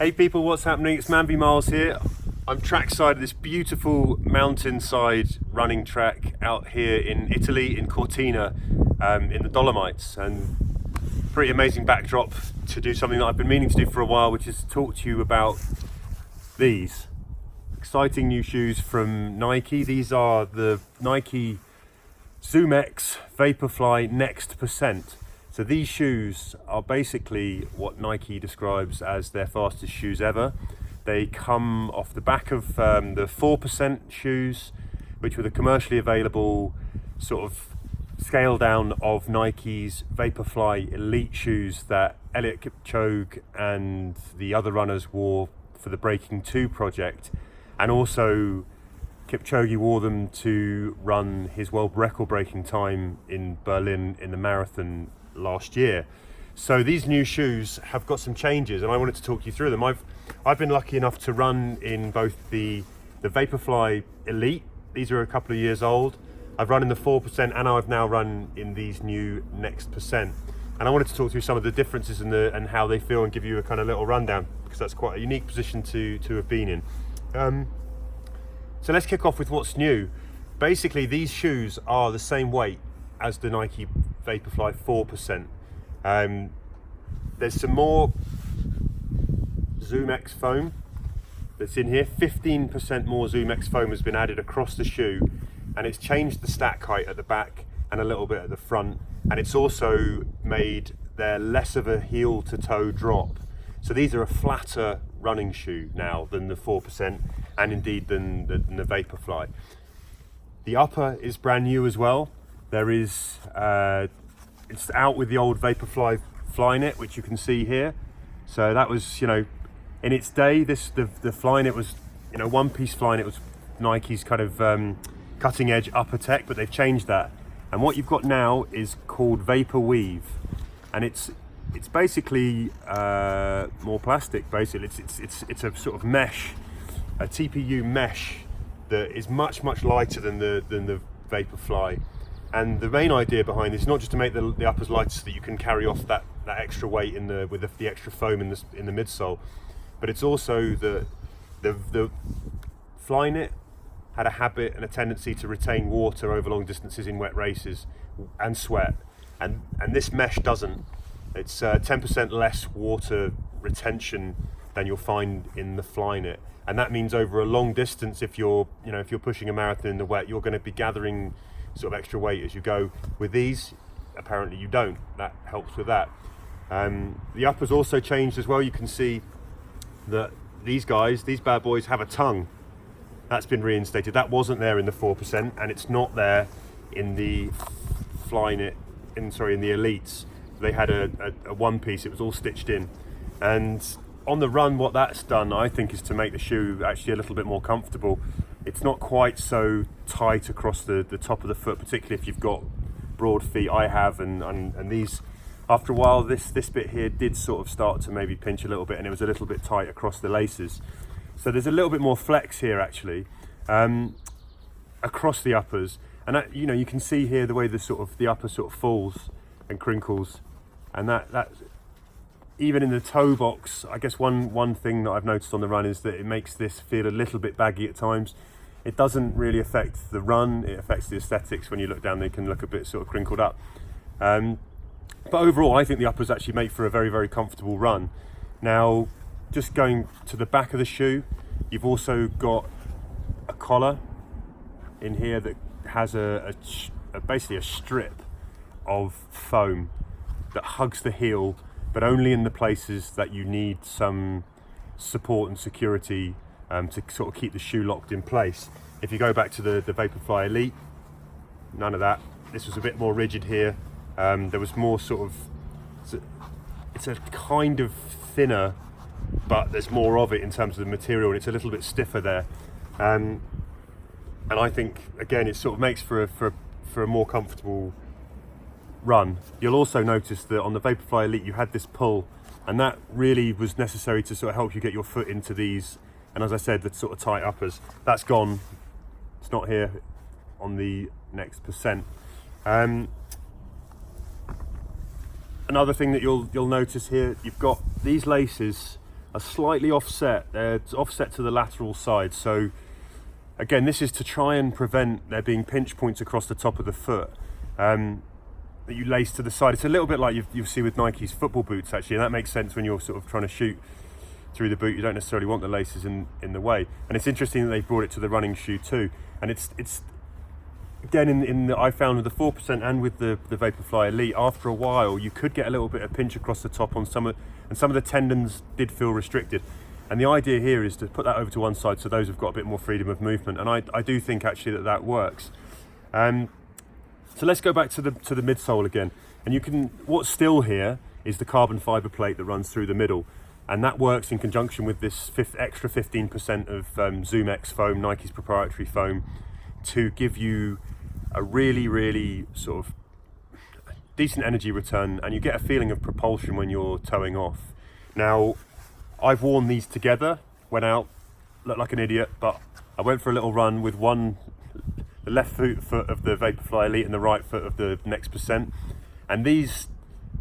Hey people, what's happening? It's Manby Miles here. I'm trackside of this beautiful mountainside running track out here in Italy, in Cortina, in the Dolomites, and pretty amazing backdrop to do something that I've been meaning to do for a while, which is talk to you about these exciting new shoes from Nike. These are the Nike ZoomX Vaporfly Next %. So these shoes are basically what Nike describes as their fastest shoes ever. They come off the back of the 4% shoes, which were the commercially available sort of scale down of Nike's Vaporfly Elite shoes that Eliud Kipchoge and the other runners wore for the Breaking 2 project. And also Kipchoge wore them to run his world record breaking time in Berlin in the marathon last year. So these new shoes have got some changes and I wanted to talk you through them. I've been lucky enough to run in both the Vaporfly Elite. These are a couple of years old. I've run in the 4% and I've now run in these new Next %. And I wanted to talk through some of the differences and how they feel and give you a kind of little rundown, because that's quite a unique position to have been in. So let's kick off with what's new. Basically, these shoes are the same weight as the Nike Vaporfly 4%. There's some more ZoomX foam that's in here. 15% more ZoomX foam has been added across the shoe, and it's changed the stack height at the back and a little bit at the front, and it's also made there less of a heel to toe drop. So these are a flatter running shoe now than the 4% and indeed than the Vaporfly. The upper is brand new as well. There is, it's out with the old Vaporfly Flyknit, which you can see here. So that was, in its day, the Flyknit was, one-piece Flyknit was Nike's kind of cutting edge upper tech, but they've changed that. And what you've got now is called Vapor Weave, and it's basically more plastic. Basically, it's a sort of mesh, a TPU mesh that is much lighter than the Vaporfly. And the main idea behind this is not just to make the uppers lighter so that you can carry off that extra weight with the extra foam in the midsole, but it's also the Flyknit had a habit and a tendency to retain water over long distances in wet races and sweat, and this mesh doesn't. It's 10% less water retention than you'll find in the Flyknit, and that means over a long distance, if you're pushing a marathon in the wet, you're going to be gathering sort of extra weight as you go. With these, apparently you don't. That helps with that. The uppers also changed as well. You can see that these bad boys have a tongue. That's been reinstated. That wasn't there in the 4%, and it's not there in the Flyknit, in the Elites. They had a one piece, it was all stitched in. And on the run, what that's done, I think, is to make the shoe actually a little bit more comfortable. It's not quite so tight across the top of the foot, particularly if you've got broad feet. I have, and these, after a while, this bit here did sort of start to maybe pinch a little bit, and it was a little bit tight across the laces. So there's a little bit more flex here actually, across the uppers, and that, you can see here the way the upper sort of falls and crinkles, and that even in the toe box, I guess one thing that I've noticed on the run is that it makes this feel a little bit baggy at times. It doesn't really affect the run, it affects the aesthetics. When you look down, they can look a bit sort of crinkled up. But overall, I think the uppers actually make for a very, very comfortable run. Now, just going to the back of the shoe, you've also got a collar in here that has basically a strip of foam that hugs the heel, but only in the places that you need some support and security to sort of keep the shoe locked in place. If you go back to the Vaporfly Elite, none of that. This was a bit more rigid here. There was more sort of, it's a kind of thinner, but there's more of it in terms of the material, and it's a little bit stiffer there. And I think, again, it sort of makes for a more comfortable run. You'll also notice that on the Vaporfly Elite you had this pull, and that really was necessary to sort of help you get your foot into these, and as I said, the sort of tight uppers. That's gone. It's not here on the Next %. Another thing that you'll notice here, you've got these laces are slightly offset. They're offset to the lateral side. So again, this is to try and prevent there being pinch points across the top of the foot that you lace to the side. It's a little bit like you see with Nike's football boots, actually, and that makes sense when you're sort of trying to shoot through the boot. You don't necessarily want the laces in the way. And it's interesting that they've brought it to the running shoe too. And it's again, I found with the 4% and with the Vaporfly Elite, after a while you could get a little bit of pinch across the top on some of the tendons did feel restricted. And the idea here is to put that over to one side so those have got a bit more freedom of movement. And I do think actually that works. So let's go back to the midsole again. And what's still here is the carbon fiber plate that runs through the middle. And that works in conjunction with this extra 15% of ZoomX foam, Nike's proprietary foam, to give you a really, really sort of decent energy return, and you get a feeling of propulsion when you're towing off. Now, I've worn these together, went out, looked like an idiot, but I went for a little run with the left foot of the Vaporfly Elite and the right foot of the Next Percent. And these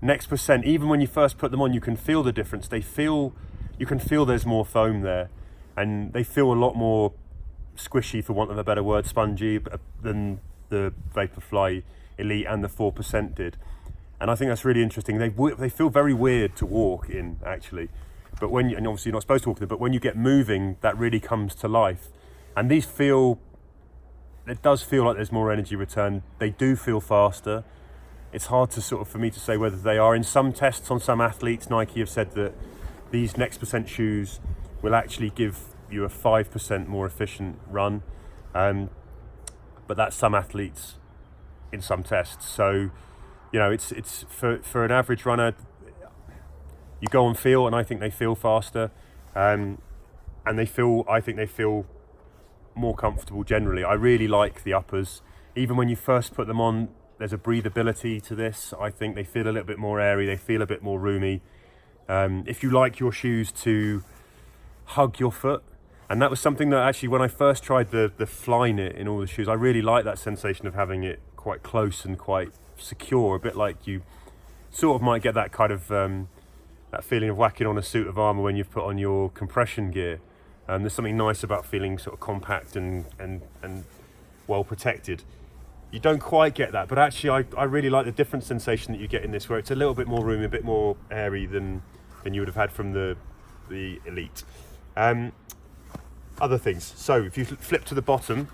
Next Percent, even when you first put them on, you can feel the difference. You can feel there's more foam there, and they feel a lot more squishy, for want of a better word, spongy, than the Vaporfly Elite and the 4% did. And I think that's really interesting. They feel very weird to walk in, actually. But and obviously you're not supposed to walk in them, but when you get moving, that really comes to life. And it does feel like there's more energy return. They do feel faster. It's hard for me to say whether they are. In some tests on some athletes, Nike have said that these Next Percent shoes will actually give you a 5% more efficient run. But that's some athletes in some tests. So, it's for an average runner, you go on feel, and I think they feel faster. And I think they feel more comfortable generally. I really like the uppers. Even when you first put them on, there's a breathability to this. I think they feel a little bit more airy, they feel a bit more roomy. If you like your shoes to hug your foot, and that was something that actually, when I first tried the Flyknit in all the shoes, I really like that sensation of having it quite close and quite secure, a bit like you sort of might get that kind of that feeling of whacking on a suit of armour when you've put on your compression gear. There's something nice about feeling sort of compact and well protected. You don't quite get that, but actually I really like the different sensation that you get in this, where it's a little bit more roomy, a bit more airy than you would have had from the Elite. Other things, so if you flip to the bottom,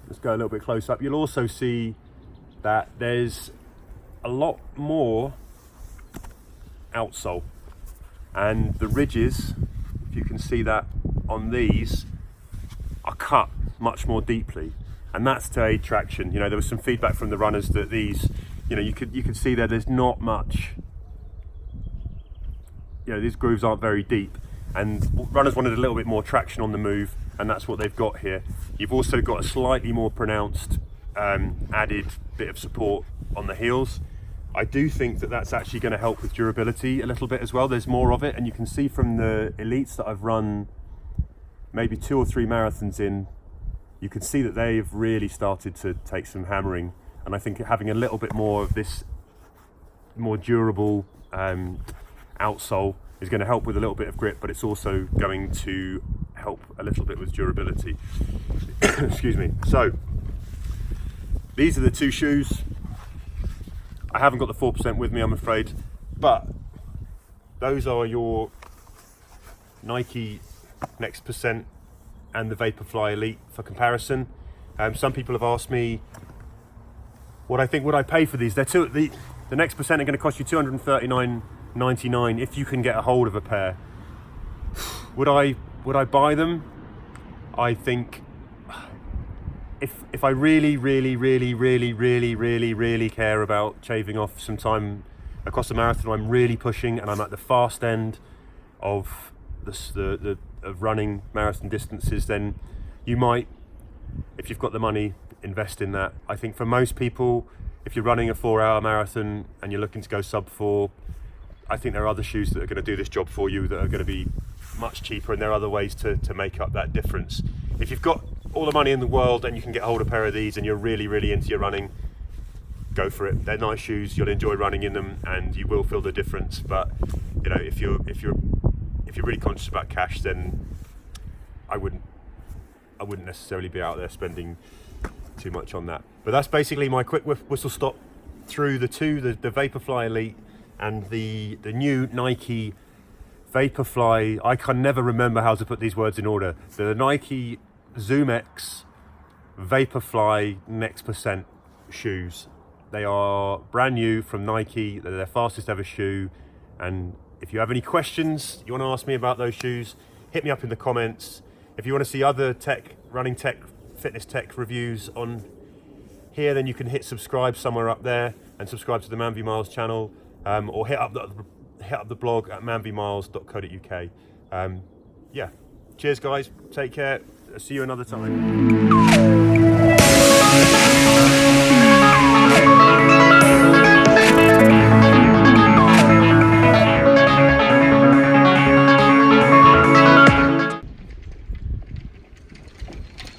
let's go a little bit close up, you'll also see that there's a lot more outsole, and the ridges, if you can see that on these, are cut much more deeply, and that's to aid traction. There was some feedback from the runners that these, you could see there's not much, these grooves aren't very deep, and runners wanted a little bit more traction on the move, and that's what they've got here. You've also got a slightly more pronounced added bit of support on the heels. I do think that that's actually going to help with durability a little bit as well. There's more of it, and you can see from the Elites that I've run maybe 2 or 3 marathons in, you can see that they've really started to take some hammering, and I think having a little bit more of this more durable outsole is going to help with a little bit of grip, but it's also going to help a little bit with durability. Excuse me. So these are the 2 shoes. I haven't got the 4% with me, I'm afraid, but those are your Nike Next Percent and the Vaporfly Elite for comparison. Some people have asked me what I think would I pay for these. The Next Percent are going to cost you $239.99 if you can get a hold of a pair. Would I buy them? I think if I really care about shaving off some time across the marathon, I'm really pushing and I'm at the fast end of of running marathon distances, then you might, if you've got the money, invest in that. I think for most people, if you're running a 4-hour marathon and you're looking to go sub 4, I think there are other shoes that are going to do this job for you that are going to be much cheaper, and there are other ways to make up that difference. If you've got all the money in the world and you can get hold of a pair of these and you're really into your running, go for it. They're nice shoes, you'll enjoy running in them and you will feel the difference. But you know, if you're really conscious about cash, then I wouldn't necessarily be out there spending too much on that. But that's basically my quick whistle stop through the Vaporfly Elite and the new Nike Vaporfly. I can never remember how to put these words in order. The Nike ZoomX Vaporfly Next % shoes. They are brand new from Nike. They're their fastest ever shoe. And if you have any questions you want to ask me about those shoes, hit me up in the comments. If you want to see other running tech, fitness tech reviews on here, then you can hit subscribe somewhere up there and subscribe to the Man v Miles channel, or hit up the blog at manvmiles.co.uk. Yeah, cheers guys, take care, see you another time.